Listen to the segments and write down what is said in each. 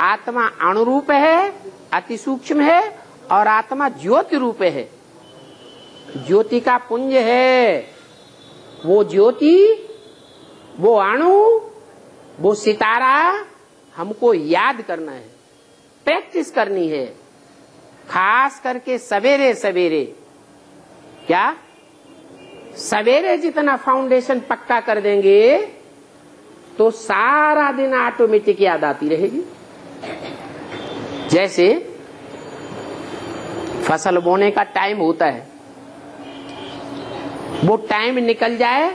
आत्मा अणुरूप है, अति सूक्ष्म है, और आत्मा ज्योति रूप है, ज्योति का पुंज है। वो ज्योति, वो अणु, वो सितारा हमको याद करना है, प्रैक्टिस करनी है। खास करके सवेरे सवेरे, क्या सवेरे जितना फाउंडेशन पक्का कर देंगे तो सारा दिन ऑटोमेटिक याद आती रहेगी। जैसे फसल बोने का टाइम होता है, वो टाइम निकल जाए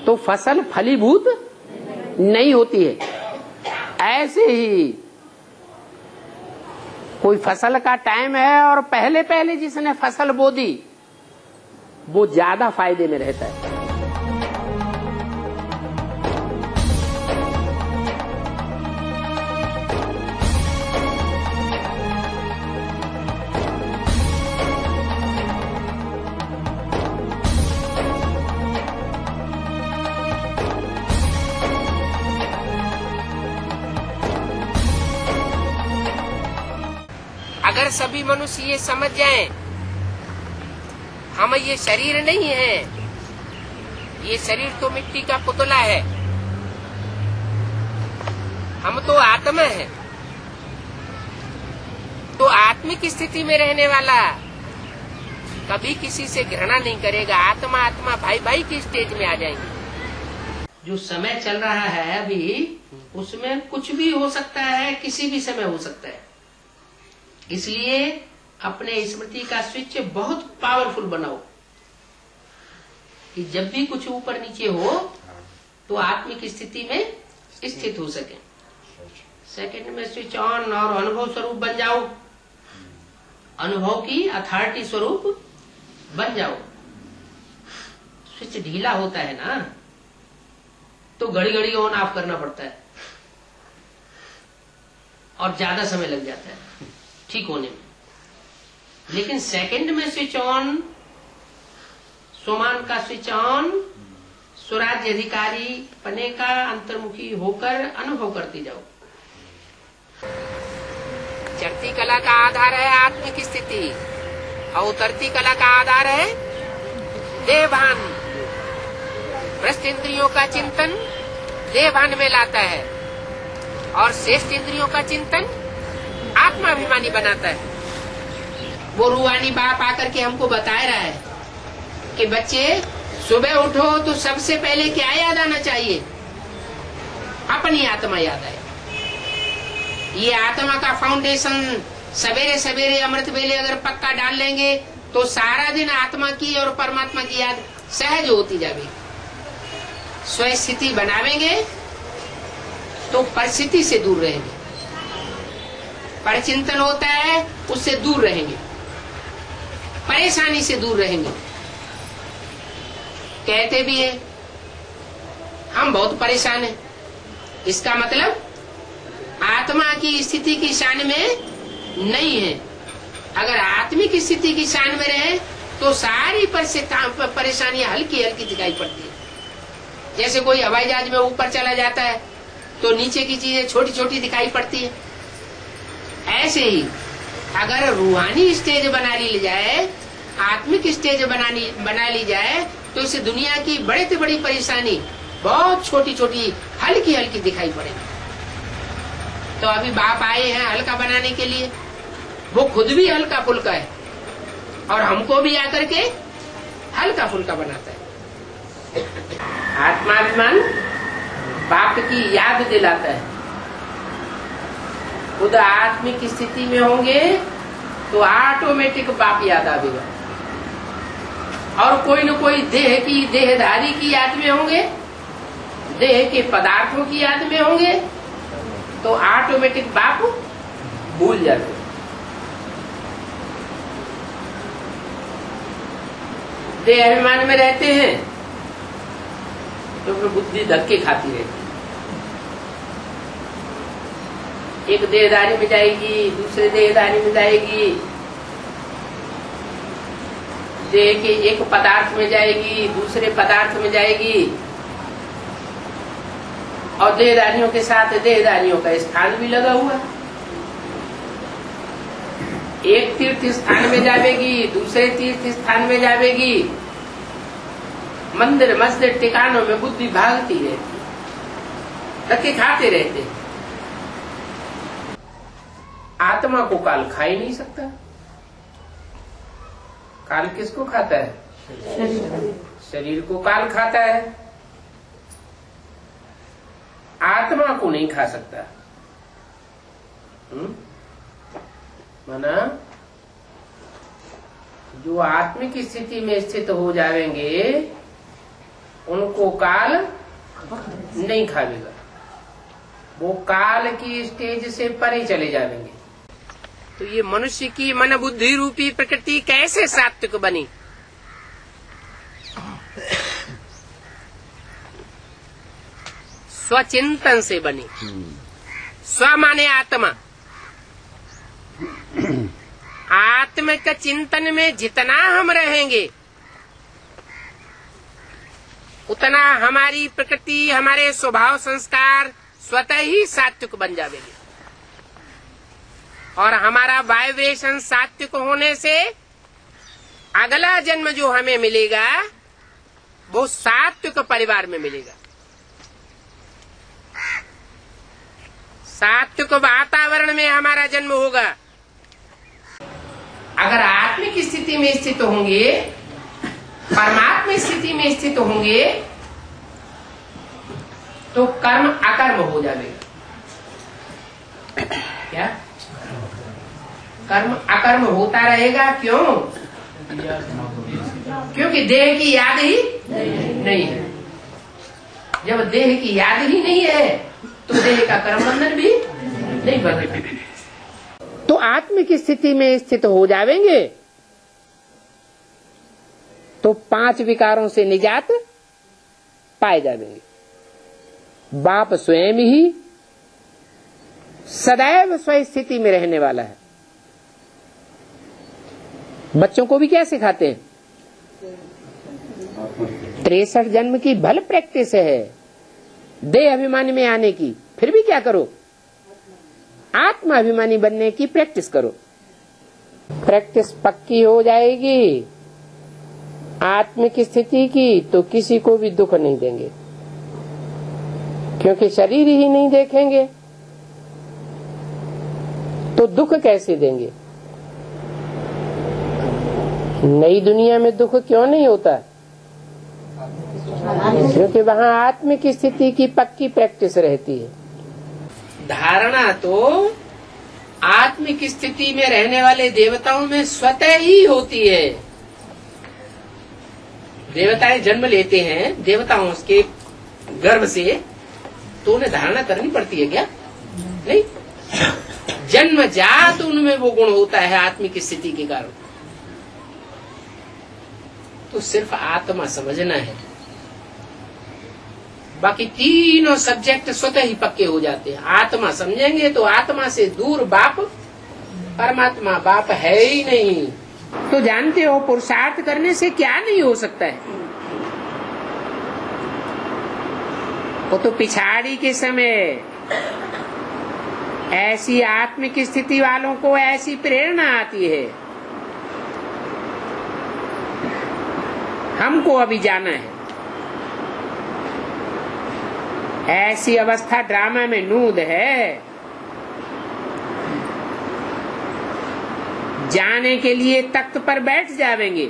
तो फसल फलीभूत नहीं होती है। ऐसे ही कोई फसल का टाइम है और पहले पहले जिसने फसल बो दी वो ज्यादा फायदे में रहता है। अगर सभी मनुष्य ये समझ जाएं, हम ये शरीर नहीं है, ये शरीर तो मिट्टी का पुतला है, हम तो आत्मा है। तो आत्मिक स्थिति में रहने वाला कभी किसी से घृणा नहीं करेगा। आत्मा आत्मा भाई भाई की स्टेज में आ जाएंगे। जो समय चल रहा है अभी, उसमें कुछ भी हो सकता है, किसी भी समय हो सकता है। इसलिए अपने स्मृति का स्विच बहुत पावरफुल बनाओ कि जब भी कुछ ऊपर नीचे हो तो आत्मिक स्थिति में स्थित हो सके। सेकंड में स्विच ऑन और अनुभव स्वरूप बन जाओ, अनुभव की अथॉरिटी स्वरूप बन जाओ। स्विच ढीला होता है ना तो घड़ी घड़ी ऑन ऑफ करना पड़ता है और ज्यादा समय लग जाता है ठीक होने में। लेकिन सेकंड में स्विच ऑन, स्वमान का स्विच ऑन, स्वराज्य अधिकारी पने का अंतर्मुखी होकर अनुभव करती जाओ। चढ़ती कला का आधार है आत्मिक स्थिति और उतरती कला का आधार है देहभान। भ्रष्ट इंद्रियों का चिंतन देहभान में लाता है और श्रेष्ठ इंद्रियों का चिंतन आत्माभिमानी बनाता है। वो रूहानी बाप आकर के हमको बता रहा है कि बच्चे सुबह उठो तो सबसे पहले क्या याद आना चाहिए? अपनी आत्मा याद आए। ये आत्मा का फाउंडेशन सवेरे सवेरे अमृत वेले अगर पक्का डाल लेंगे तो सारा दिन आत्मा की और परमात्मा की याद सहज होती जाएगी। स्वस्थिति बनावेंगे तो परिस्थिति से दूर रहेंगे। परिचिंतन होता है उससे दूर रहेंगे, परेशानी से दूर रहेंगे। कहते भी है हम बहुत परेशान हैं, इसका मतलब आत्मा की स्थिति की शान में नहीं है। अगर आत्मिक स्थिति की शान में रहे तो सारी परेशानियां हल्की हल्की दिखाई पड़ती है। जैसे कोई हवाई जहाज में ऊपर चला जाता है तो नीचे की चीजें छोटी छोटी दिखाई पड़ती है। ऐसे ही अगर रूहानी स्टेज बना ली जाए, आत्मिक स्टेज बना ली जाए तो इस दुनिया की बड़े से बड़ी परेशानी बहुत छोटी छोटी हल्की हल्की दिखाई पड़ेगी। तो अभी बाप आए हैं हल्का बनाने के लिए, वो खुद भी हल्का फुल्का है और हमको भी आकर के हल्का फुल्का बनाता है। आत्माभिमान बाप की याद दिलाता है। खुद आत्मिक स्थिति में होंगे तो ऑटोमेटिक बाप याद आवेगा। और कोई न कोई देह की देहधारी की याद में होंगे, देह के पदार्थों की याद में होंगे तो ऑटोमेटिक बाप भूल जाते। देह अभिमान में रहते हैं तो फिर बुद्धि धक्के खाती रहती। एक देहधारी में जाएगी, दूसरे देहधारी में जाएगी, देह के एक पदार्थ में जाएगी, दूसरे पदार्थ में जाएगी। और देहधारियों के साथ देहधारियों का स्थान भी लगा हुआ। एक तीर्थ स्थान में जावेगी, दूसरे तीर्थ स्थान में जावेगी, मंदिर मस्जिद ठिकानों में बुद्धि भागती रहती, धक्के खाते रहते। आत्मा को काल खा ही नहीं सकता। काल किसको खाता है? शरीर को काल खाता है, आत्मा को नहीं खा सकता। माना जो आत्मिक स्थिति में स्थित हो जाएंगे उनको काल नहीं खाएगा, वो काल की स्टेज से परे चले जाएंगे। तो ये मनुष्य की मन बुद्धि रूपी प्रकृति कैसे सात्विक बनी? स्वचिंतन से बनी। स्व माने आत्मा। आत्मिक चिंतन में जितना हम रहेंगे उतना हमारी प्रकृति, हमारे स्वभाव संस्कार स्वतः ही सात्विक बन जाएंगे। और हमारा वाइब्रेशन सात्विक होने से अगला जन्म जो हमें मिलेगा वो सात्विक परिवार में मिलेगा। सात्विक वातावरण में हमारा जन्म होगा। अगर आत्मिक स्थिति में स्थित होंगे, परमात्मा स्थिति में स्थित होंगे, तो कर्म अकर्म हो जाएगा। क्या कर्म अकर्म होता रहेगा? क्यों? क्योंकि देह की याद ही नहीं है। जब देह की याद ही नहीं है तो देह का कर्म बंधन भी नहीं बनेगा। तो आत्मिक स्थिति में स्थित हो जाएंगे तो 5 विकारों से निजात पाए जाएंगे। बाप स्वयं ही सदैव स्व स्थिति में रहने वाला है। बच्चों को भी क्या सिखाते हैं? 63 जन्म की भल प्रैक्टिस है देह अभिमानी में आने की, फिर भी क्या करो? आत्मा अभिमानी बनने की प्रैक्टिस करो। प्रैक्टिस पक्की हो जाएगी आत्मिक स्थिति की तो किसी को भी दुख नहीं देंगे, क्योंकि शरीर ही नहीं देखेंगे तो दुख कैसे देंगे? नई दुनिया में दुख क्यों नहीं होता? क्योंकि वहाँ आत्मिक स्थिति की पक्की प्रैक्टिस रहती है। धारणा तो आत्मिक स्थिति में रहने वाले देवताओं में स्वतः ही होती है। देवताएं जन्म लेते हैं देवताओं के गर्भ से, तो उन्हें धारणा करनी पड़ती है क्या? नहीं, जन्मजात उनमें वो गुण होता है आत्मिक स्थिति के कारण। तो सिर्फ आत्मा समझना है, बाकी तीनों सब्जेक्ट स्वतः ही पक्के हो जाते हैं। आत्मा समझेंगे तो आत्मा से दूर बाप परमात्मा बाप है ही नहीं। तो जानते हो पुरुषार्थ करने से क्या नहीं हो सकता है? वो तो पिछाड़ी के समय ऐसी आत्मिक स्थिति वालों को ऐसी प्रेरणा आती है। हमको अभी जाना है। ऐसी अवस्था ड्रामा में नूद है, जाने के लिए तख्त पर बैठ जाएंगे,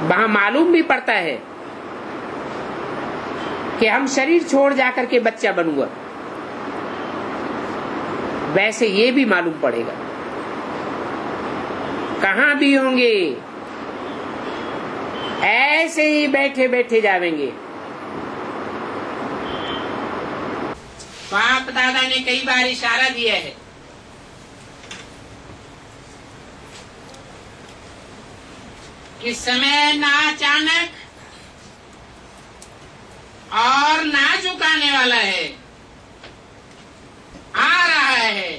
वहां मालूम भी पड़ता है कि हम शरीर छोड़ जाकर के बच्चा बनूंगा, वैसे ये भी मालूम पड़ेगा। कहां भी होंगे ऐसे ही बैठे बैठे जावेंगे। बाप दादा ने कई बार इशारा दिया है कि समय ना अचानक और ना झुकाने वाला है, आ रहा है।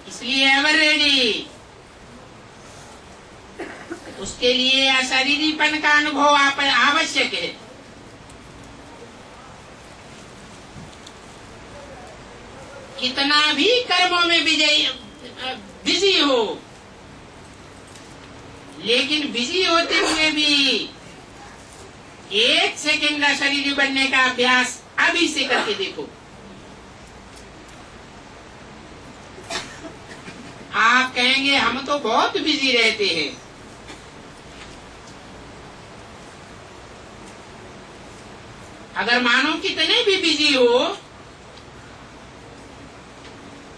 इसलिए एवर रेडी। उसके इसके लिए अशरीरीपन का अनुभव आवश्यक है। कितना भी कर्मों में बिजी हो, लेकिन बिजी होते हुए भी 1 सेकंड अशरीरी बनने का अभ्यास अभी से करके देखो। आप कहेंगे हम तो बहुत बिजी रहते हैं। अगर मानो कितने भी बिजी हो,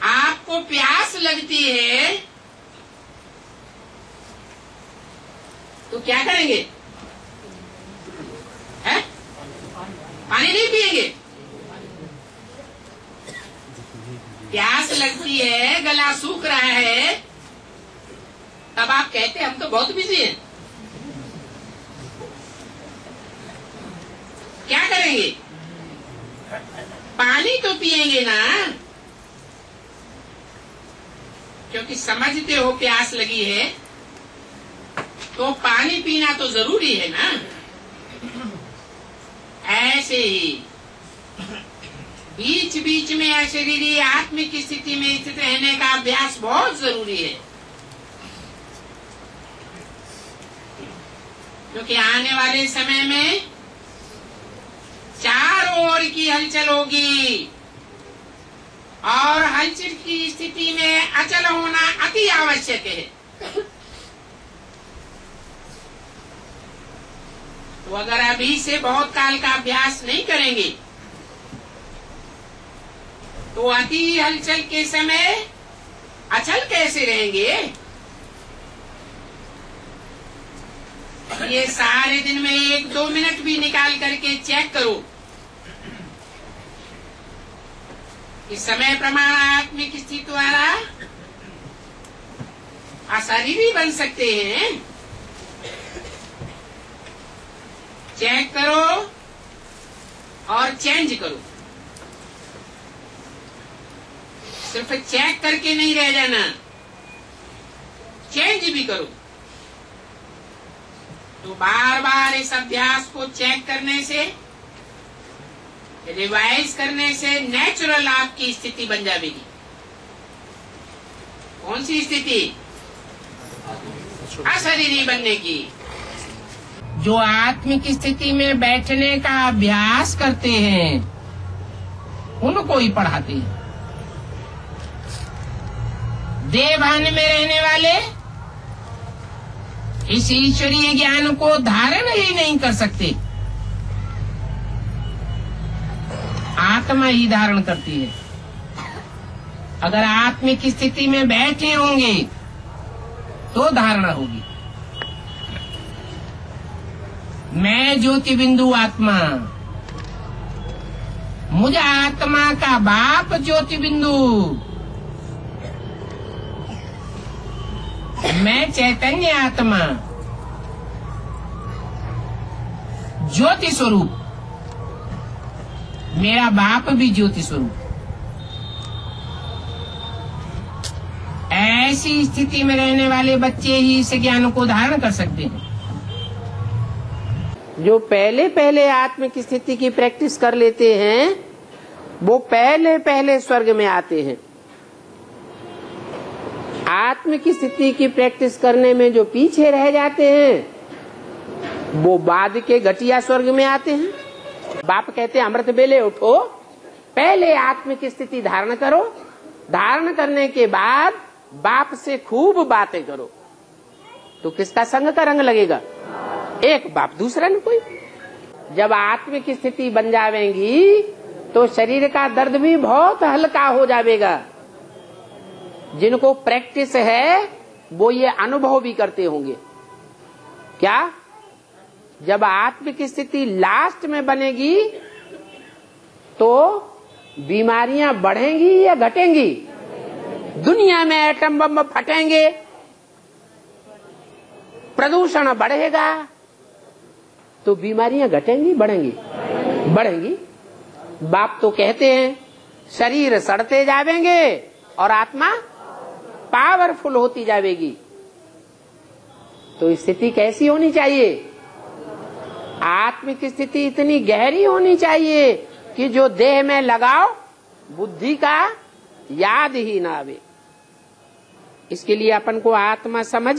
आपको प्यास लगती है तो क्या करेंगे? है? पानी नहीं पिएंगे? प्यास लगती है, गला सूख रहा है, तब आप कहते हम तो बहुत बिजी हैं। क्या करेंगे? पानी तो पिएंगे ना, क्योंकि समझते हो प्यास लगी है तो पानी पीना तो जरूरी है ना। ऐसे ही बीच बीच में अशरीरी आत्मिक स्थिति में स्थित रहने का अभ्यास बहुत जरूरी है, क्योंकि आने वाले समय में चारों ओर की हलचल होगी और हलचल की स्थिति में अचल होना अति आवश्यक है। तो अगर अभी से बहुत काल का अभ्यास नहीं करेंगे तो अति हलचल के समय अचल कैसे रहेंगे? ये सारे दिन में 1-2 मिनट भी निकाल करके चेक करो कि समय प्रमाण आत्मिक स्थिति द्वारा अशरीरी बन सकते हैं। चेक करो और चेंज करो। सिर्फ चेक करके नहीं रह जाना, चेंज भी करो। तो बार बार इस अभ्यास को चेक करने से, रिवाइज करने से नेचुरल आपकी स्थिति बन जाएगी। कौन सी स्थिति? अशरीरी बनने की। जो आत्मिक स्थिति में बैठने का अभ्यास करते हैं उनको ही पढ़ाते हैं। देवभान में रहने वाले इस ईश्वरीय ज्ञान को धारण ही नहीं कर सकते, आत्मा ही धारण करती है। अगर आत्मिक स्थिति में बैठे होंगे तो धारणा होगी। मैं ज्योति बिंदु आत्मा, मुझे आत्मा का बाप ज्योति बिंदु, मैं चैतन्य आत्मा, ज्योति स्वरूप, मेरा बाप भी ज्योति स्वरूप। ऐसी स्थिति में रहने वाले बच्चे ही इस ज्ञान को धारण कर सकते हैं। जो पहले पहले आत्मिक स्थिति की प्रैक्टिस कर लेते हैं वो पहले पहले स्वर्ग में आते हैं। आत्मिक स्थिति की प्रैक्टिस करने में जो पीछे रह जाते हैं वो बाद के घटिया स्वर्ग में आते हैं। बाप कहते हैं अमृत बेले उठो, पहले आत्मिक स्थिति धारण करो, धारण करने के बाद बाप से खूब बातें करो। तो किसका संग का रंग लगेगा? एक बाप, दूसरा न कोई। जब आत्मिक स्थिति बन जावेंगी तो शरीर का दर्द भी बहुत हल्का हो जाएगा। जिनको प्रैक्टिस है वो ये अनुभव भी करते होंगे। क्या? जब आत्मिक स्थिति लास्ट में बनेगी तो बीमारियां बढ़ेंगी या घटेंगी? दुनिया में एटम बम फटेंगे, प्रदूषण बढ़ेगा, तो बीमारियां घटेंगी बढ़ेंगी? बढ़ेंगी। बाप तो कहते हैं शरीर सड़ते जावेंगे और आत्मा पावरफुल होती जाएगी। तो स्थिति कैसी होनी चाहिए? आत्मिक स्थिति इतनी गहरी होनी चाहिए कि जो देह में लगाओ बुद्धि का याद ही ना आवे। इसके लिए अपन को आत्मा समझ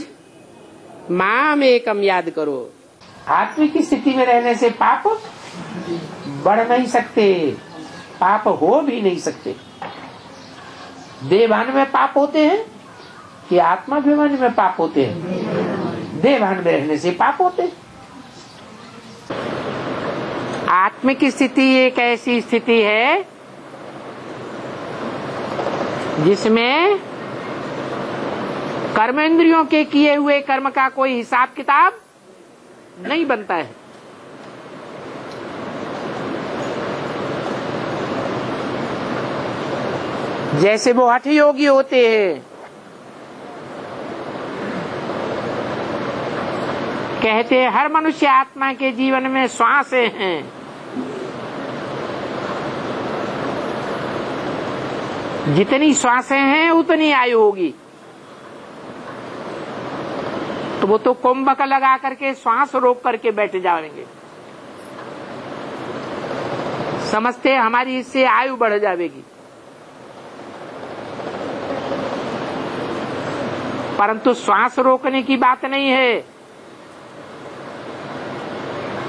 माम एकम याद करो। आत्मिक स्थिति में रहने से पाप बढ़ नहीं सकते, पाप हो भी नहीं सकते। देहभान में पाप होते हैं कि आत्माभिमान में पाप होते हैं? देहभान में रहने से पाप होते हैं। आत्मिक स्थिति एक ऐसी स्थिति है जिसमें कर्मेंद्रियों के किए हुए कर्म का कोई हिसाब किताब नहीं बनता है। जैसे वो हठ योगी होते हैं, कहते हैं हर मनुष्य आत्मा के जीवन में श्वासें हैं। जितनी श्वासें हैं उतनी आयु होगी। तो वो तो कुंभक लगा करके श्वास रोक करके बैठ जाएंगे, समझते हमारी इससे आयु बढ़ जाएगी। परंतु श्वास रोकने की बात नहीं है,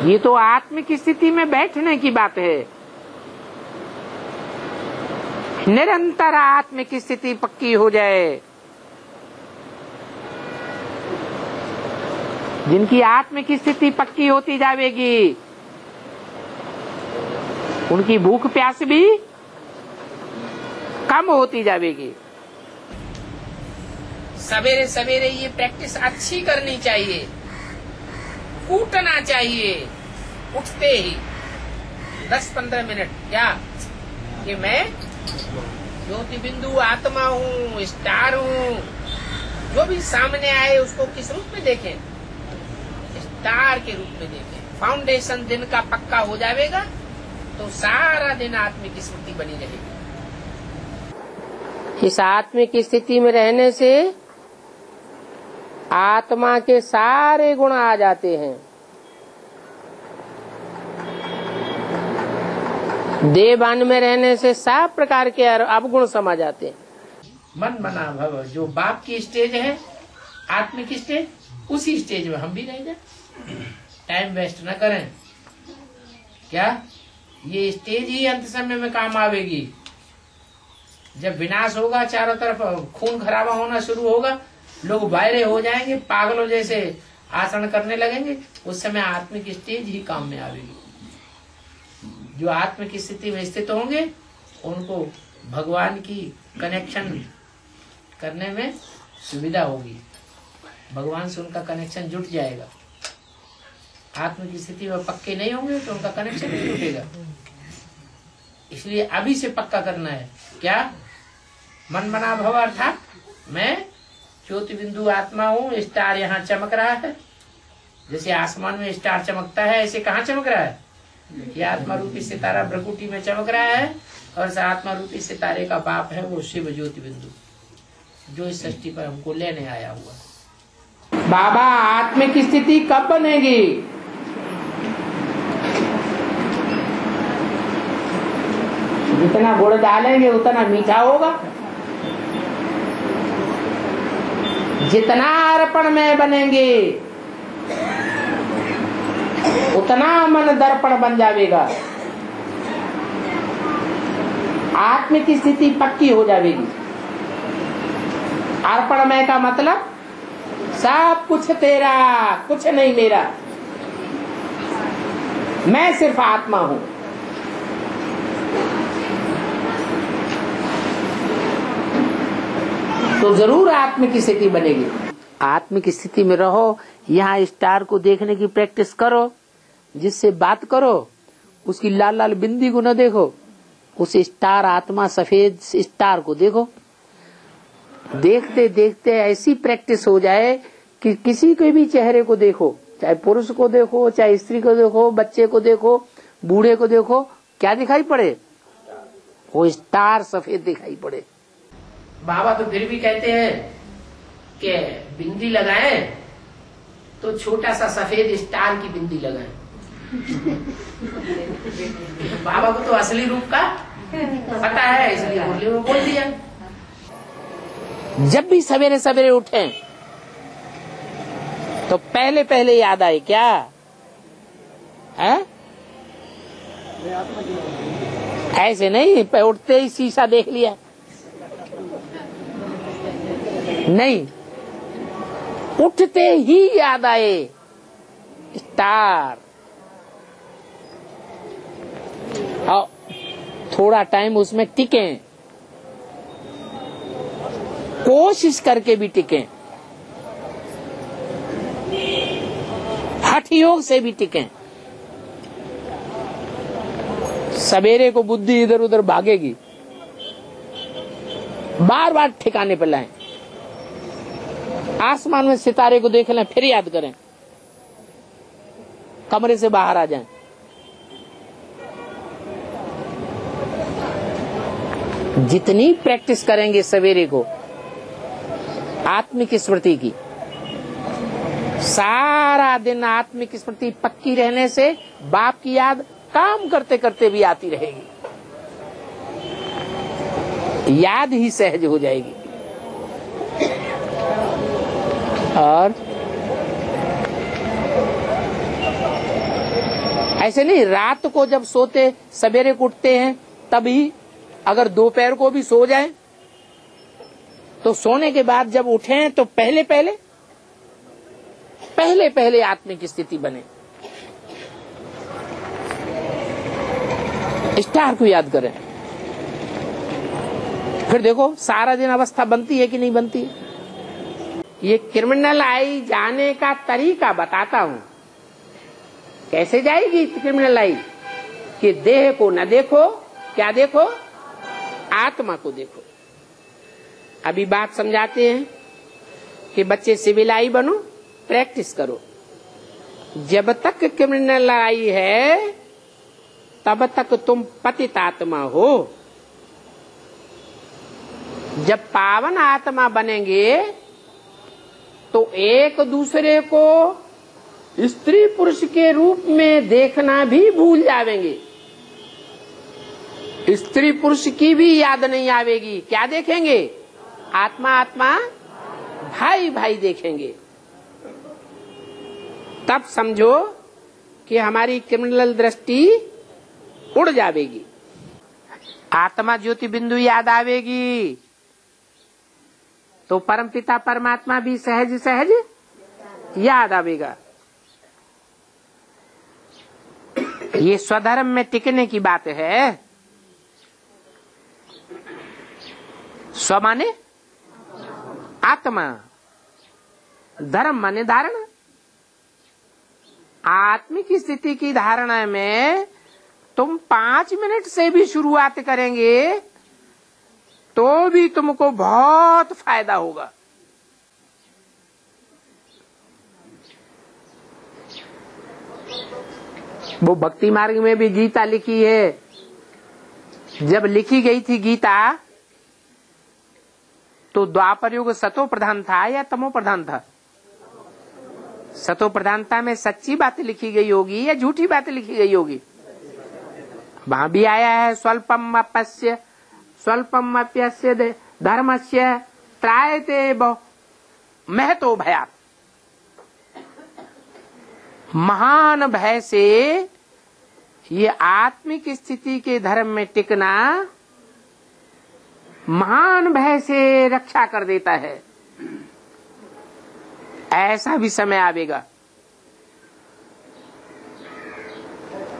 ये तो आत्मिक स्थिति में बैठने की बात है। निरंतर आत्मिक स्थिति पक्की हो जाए, जिनकी आत्मिक स्थिति पक्की होती जाएगी उनकी भूख प्यास भी कम होती जाएगी। सवेरे सवेरे ये प्रैक्टिस अच्छी करनी चाहिए, कूटना चाहिए उठते ही 10-15 मिनट, क्या कि मैं ज्योति बिंदु आत्मा हूँ, स्टार हूँ। जो भी सामने आए उसको किस रूप में देखें? स्टार के रूप में देखें। फाउंडेशन दिन का पक्का हो जाएगा तो सारा दिन आत्मिक स्थिति बनी रहेगी। इस आत्मिक स्थिति में रहने से आत्मा के सारे गुण आ जाते हैं। देहभान में रहने से सब प्रकार के अवगुण समा जाते हैं। मन बना भव जो बाप की स्टेज है, आत्मिक स्टेज, उसी स्टेज में हम भी रह जाए। टाइम वेस्ट न करें। क्या ये स्टेज ही अंत समय में काम आवेगी? जब विनाश होगा, चारों तरफ खून खराबा होना शुरू होगा, लोग वायरे हो जाएंगे, पागलों जैसे आचरण करने लगेंगे, उस समय आत्मिक स्टेज ही काम में आवेगी। जो आत्मिक स्थिति में स्थित होंगे उनको भगवान की कनेक्शन करने में सुविधा होगी, भगवान से उनका कनेक्शन जुट जाएगा। आत्मिक स्थिति में पक्के नहीं होंगे तो उनका कनेक्शन नहीं जुटेगा। इसलिए अभी से पक्का करना है। क्या? मन बना भव, अर्थात मैं ज्योति बिंदु आत्मा हूँ, स्टार यहाँ चमक रहा है। जैसे आसमान में स्टार चमकता है, ऐसे कहाँ चमक रहा है? ये आत्मा रूपी सितारा भ्रकुटी में चमक रहा है, और इस आत्मा रूपी सितारे का बाप है वो शिव ज्योति बिंदु, जो इस सृष्टि पर हमको लेने आया हुआ। बाबा, आत्मिक स्थिति कब बनेगी? जितना गुड़ डालेंगे उतना मीठा होगा। जितना अर्पण में बनेंगे उतना मन दर्पण बन जाएगा। आत्मिक स्थिति पक्की हो जाएगी। अर्पणमय का मतलब सब कुछ तेरा, कुछ नहीं मेरा, मैं सिर्फ आत्मा हूं। तो जरूर आत्मिक स्थिति बनेगी। आत्मिक स्थिति में रहो, यहाँ स्टार को देखने की प्रैक्टिस करो, जिससे बात करो उसकी लाल लाल बिंदी को न देखो, उस स्टार आत्मा सफेद स्टार को देखो। देखते देखते ऐसी प्रैक्टिस हो जाए कि किसी के भी चेहरे को देखो, चाहे पुरुष को देखो, चाहे स्त्री को देखो, बच्चे को देखो, बूढ़े को देखो, क्या दिखाई पड़े? वो स्टार सफेद दिखाई पड़े। बाबा तो फिर भी कहते हैं कि बिंदी लगाएं तो छोटा सा सफेद स्टार की बिंदी लगाए। बाबा को तो असली रूप का पता है, इसलिए मुरली में बोल दिया। जब भी सवेरे सवेरे उठे तो पहले पहले याद आए क्या है? ऐसे नहीं उठते ही शीशा देख लिया, नहीं, उठते ही याद आए स्टार। और थोड़ा टाइम उसमें टिके, कोशिश करके भी टिके, हठ योग से भी टिके। सवेरे को बुद्धि इधर उधर भागेगी, बार बार ठिकाने पर लाएं। आसमान में सितारे को देख लें, फिर याद करें, कमरे से बाहर आ जाएं। जितनी प्रैक्टिस करेंगे सवेरे को आत्मिक स्मृति की, सारा दिन आत्मिक स्मृति पक्की रहने से बाप की याद काम करते करते भी आती रहेगी, याद ही सहज हो जाएगी। और ऐसे नहीं, रात को जब सोते सवेरे को उठते हैं तभी, अगर दोपहर को भी सो जाएं तो सोने के बाद जब उठें तो पहले पहले आत्मिक स्थिति बने। स्टार को याद करें, फिर देखो सारा दिन अवस्था बनती है कि नहीं बनती है। ये क्रिमिनल आई जाने का तरीका बताता हूं, कैसे जाएगी क्रिमिनल आई कि देह को न देखो, क्या देखो, आत्मा को देखो। अभी बात समझाते हैं कि बच्चे सिविल आई बनो, प्रैक्टिस करो। जब तक क्रिमिनल आई है तब तक तुम पतित आत्मा हो। जब पावन आत्मा बनेंगे तो एक दूसरे को स्त्री पुरुष के रूप में देखना भी भूल जाएंगे, स्त्री पुरुष की भी याद नहीं आवेगी। क्या देखेंगे? आत्मा आत्मा, भाई भाई देखेंगे। तब समझो कि हमारी क्रिमिनल दृष्टि उड़ जाएगी, आत्मा ज्योति बिंदु याद आवेगी, तो परमपिता परमात्मा भी सहज सहज याद आवेगा। ये स्वधर्म में टिकने की बात है। स्व माने आत्मा, धर्म माने धारणा। आत्मिक स्थिति की धारणा में तुम 5 मिनट से भी शुरुआत करेंगे तो भी तुमको बहुत फायदा होगा। वो भक्ति मार्ग में भी गीता लिखी है। जब लिखी गई थी गीता तो द्वापर युग सतो प्रधान था या तमो प्रधान था? सतो प्रधानता में सच्ची बात लिखी गई होगी या झूठी बात लिखी गई होगी? वहां भी आया है स्वल्पम अपस्य स्वल्पम अप्यस्य धर्मस्य त्रायते महतो भयात्। महान भय से ये आत्मिक स्थिति के धर्म में टिकना महान भय से रक्षा कर देता है। ऐसा भी समय आवेगा,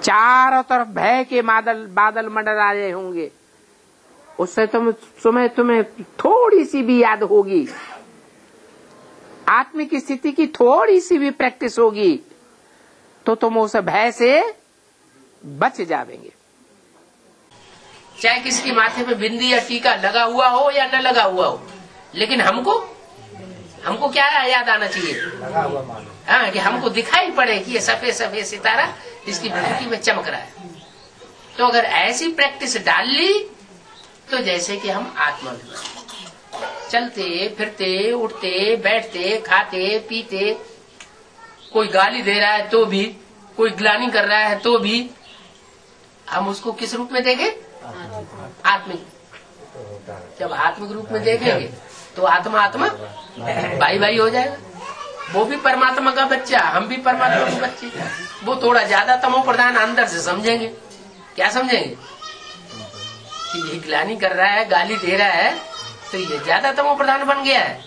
चारों तरफ भय के बादल मंडरा रहे होंगे, उससे तुम्हें थोड़ी सी भी याद होगी, आत्मिक स्थिति की थोड़ी सी भी प्रैक्टिस होगी तो तुम उस भय से बच जाएंगे। चाहे किसी के माथे पे बिंदी या टीका लगा हुआ हो या न लगा हुआ हो, लेकिन हमको क्या याद आना चाहिए? हाँ, कि हमको दिखाई पड़े कि ये सफेद सफेद सितारा इसकी बिंदी में चमक रहा है। तो अगर ऐसी प्रैक्टिस डाल ली तो जैसे कि हम आत्मा में चलते फिरते उठते बैठते खाते पीते कोई गाली दे रहा है तो भी, कोई ग्लानि कर रहा है तो भी हम उसको किस रूप में देखें? आत्मिक। जब आत्मिक रूप में देखेंगे तो आत्मा आत्मा भाई भाई हो जाएगा। वो भी परमात्मा का बच्चा, हम भी परमात्मा के बच्चे। वो थोड़ा ज्यादा तमो प्रधान अंदर से समझेंगे। क्या समझेंगे? कि ये ग्लानि कर रहा है, गाली दे रहा है, तो ये ज्यादा तमो प्रधान बन गया है।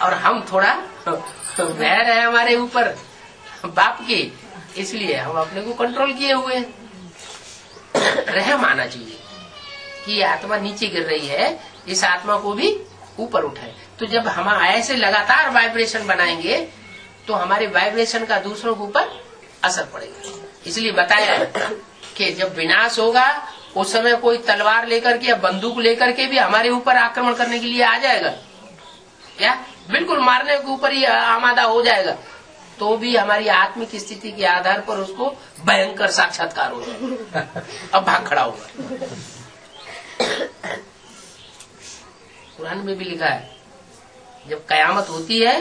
और हम थोड़ा बह रहे हैं हमारे ऊपर बाप के, इसलिए हम अपने को कंट्रोल किए हुए हैं। रहम आना चाहिए कि ये आत्मा नीचे गिर रही है, इस आत्मा को भी ऊपर उठाए। तो जब हम ऐसे लगातार वाइब्रेशन बनाएंगे तो हमारे वाइब्रेशन का दूसरों के ऊपर असर पड़ेगा। इसलिए बताया कि जब विनाश होगा उस समय कोई तलवार लेकर के या बंदूक लेकर के भी हमारे ऊपर आक्रमण करने के लिए आ जाएगा, क्या बिल्कुल मारने के ऊपर ही आमादा हो जाएगा, तो भी हमारी आत्मिक स्थिति के आधार पर उसको भयंकर साक्षात्कार हो जाएगा। अब भाग खड़ा होगा। कुरान में भी लिखा है जब कयामत होती है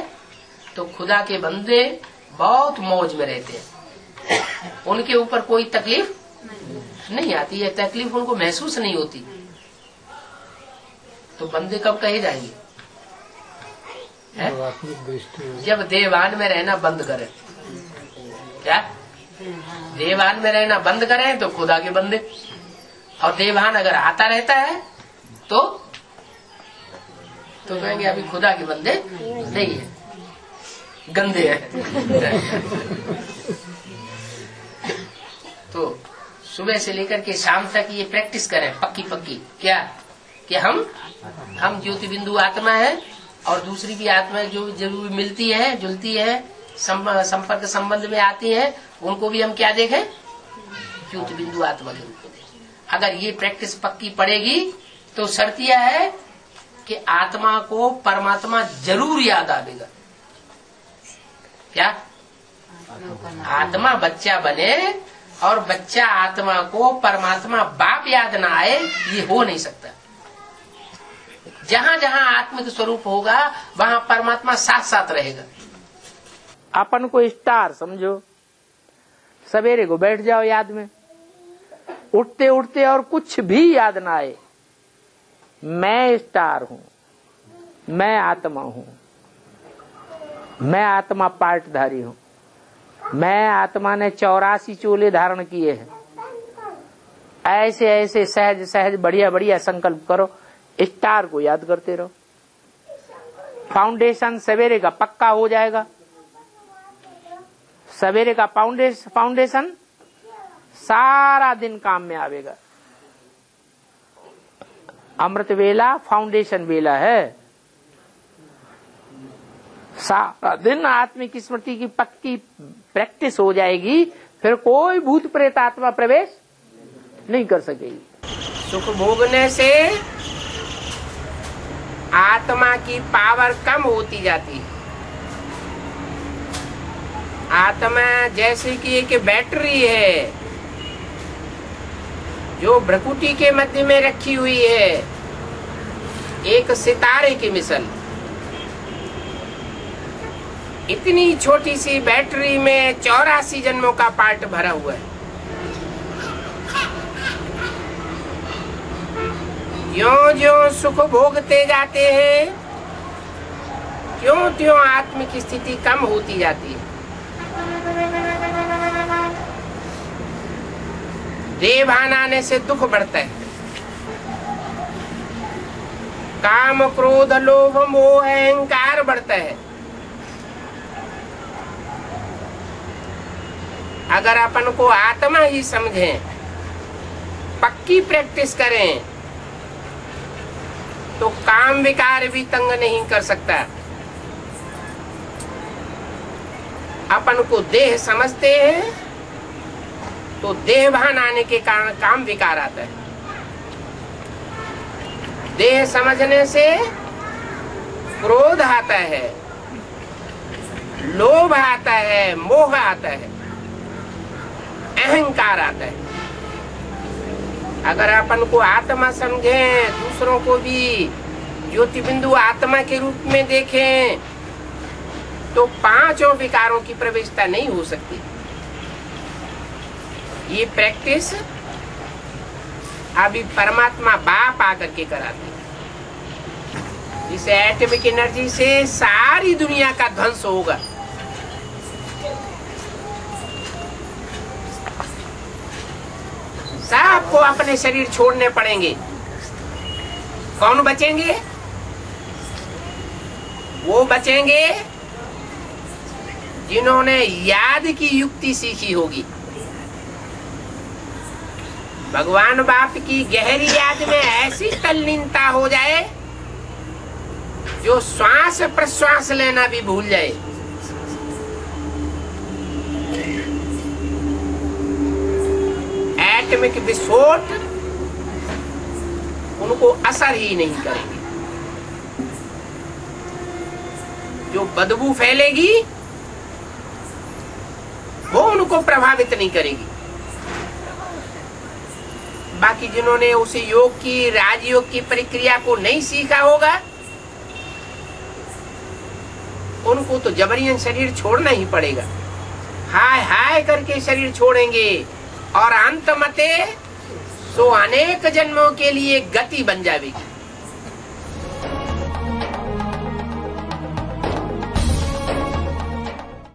तो खुदा के बंदे बहुत मौज में रहते हैं, उनके ऊपर कोई तकलीफ नहीं आती है, तकलीफ उनको महसूस नहीं होती। तो बंदे कब कहे जाएंगे? जब देवान में रहना बंद करें। क्या देवान में रहना बंद करें तो खुदा के बंदे, और देवान अगर आता रहता है तो कहेंगे अभी खुदा के बंदे नहीं है, गंदे हैं। तो सुबह से लेकर के शाम तक ये प्रैक्टिस करें पक्की पक्की। क्या कि हम ज्योति बिंदु आत्मा है, और दूसरी भी आत्मा जो जरूर मिलती है, जुलती है, संपर्क संबंध में आती है, उनको भी हम क्या देखें? ज्योति बिंदु आत्मा के रूप में देखें। अगर ये प्रैक्टिस पक्की पड़ेगी तो शर्त यह है कि आत्मा को परमात्मा जरूर याद आवेगा। क्या आत्मा बच्चा बने और बच्चा आत्मा को परमात्मा बाप याद ना आए, ये हो नहीं सकता। जहाँ जहाँ आत्मिक स्वरूप होगा वहाँ परमात्मा साथ साथ रहेगा। अपन को स्टार समझो, सवेरे को बैठ जाओ याद में, उठते उठते और कुछ भी याद ना आए, मैं स्टार हूँ, मैं आत्मा हूँ, मैं आत्मा पार्टधारी हूँ, मैं आत्मा ने 84 चोले धारण किए हैं। ऐसे ऐसे सहज सहज बढ़िया बढ़िया संकल्प करो, स्टार को याद करते रहो। फाउंडेशन सवेरे का पक्का हो जाएगा। सवेरे का फाउंडेशन सारा दिन काम में आवेगा। अमृत वेला फाउंडेशन वेला है। सारा दिन आत्मिक स्मृति की पक्की प्रैक्टिस हो जाएगी, फिर कोई भूत प्रेत आत्मा प्रवेश नहीं कर सकेगी। सुख भोगने से आत्मा की पावर कम होती जाती है। आत्मा जैसे कि एक बैटरी है जो भ्रकुटी के मध्य में रखी हुई है, एक सितारे की मिसल। इतनी छोटी सी बैटरी में 84 जन्मों का पार्ट भरा हुआ है। ज्यों ज्यों सुख भोगते जाते हैं, त्यों त्यों आत्मिक स्थिति कम होती जाती है। देवान आने से दुख बढ़ता है। काम क्रोध लोभ मोह अहंकार बढ़ता है। अगर अपन को आत्मा ही समझें, पक्की प्रैक्टिस करें, तो काम विकार भी तंग नहीं कर सकता। अपन को देह समझते हैं तो देह भान आने के कारण काम विकार आता है। देह समझने से क्रोध आता है, लोभ आता है, मोह आता है, अहंकार आता है। अगर अपन को आत्मा समझें, दूसरों को भी ज्योति बिंदु आत्मा के रूप में देखें, तो पांचों विकारों की प्रवेशता नहीं हो सकती। ये प्रैक्टिस अभी परमात्मा बाप आकर के कराते हैं। इस एटॉमिक एनर्जी से सारी दुनिया का ध्वंस होगा। सबको अपने शरीर छोड़ने पड़ेंगे। कौन बचेंगे? वो बचेंगे जिन्होंने याद की युक्ति सीखी होगी। भगवान बाप की गहरी याद में ऐसी तल्लीनता हो जाए जो श्वास प्रश्वास लेना भी भूल जाए। एटॉमिक विस्फोट उनको असर ही नहीं करेंगे। जो बदबू फैलेगी वो उनको प्रभावित नहीं करेगी। बाकी जिन्होंने उस योग की, राजयोग की प्रक्रिया को नहीं सीखा होगा, उनको तो जबरियन शरीर छोड़ना ही पड़ेगा। हाय हाय करके शरीर छोड़ेंगे और अंत मते सो अनेक जन्मों के लिए गति बन जाएगी।